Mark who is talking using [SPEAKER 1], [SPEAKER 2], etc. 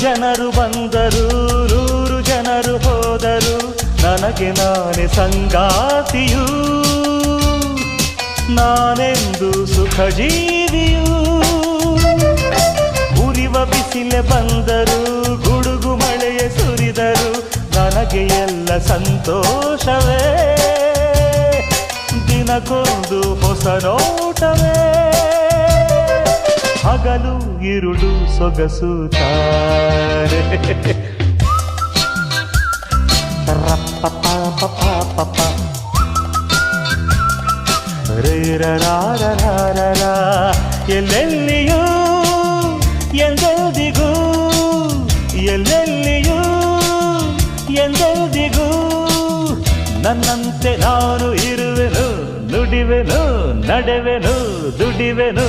[SPEAKER 1] ಜನರು ಬಂದರು 100 ಜನರು ಹೋದರು ನನಗೆ ನಾನೇ ಸಂಗಾತಿಯು ನಾನೆಂದು ಸುಖ ಜೀವಿಯು ಉರಿವ ಬಿಸಿಲೆ ಬಂದರು ಗುಡುಗು ಮಳೆಯೇ ಸುರಿದರು ನನಗೆ ಎಲ್ಲ ಸಂತೋಷವೇ ದಿನಕ್ಕೊಂದು ಹೊಸ ನೋಟವೇ ಹಗಲು ಇರುಳು ಸೊಗಸುತ್ತಾರೆ ರೇರರಾರರಾರರ ಎಲ್ಲೆಲ್ಲಿಯೂ ಎಂದೆಂದಿಗೂ ಎಲ್ಲೆಲ್ಲಿಯೂ ಎಂದೆಂದಿಗೂ ನನ್ನಂತೆ ನಾನು ಇರುವೆನು ನುಡಿವೆನು ನಡೆವೆನು ದುಡಿವೆನು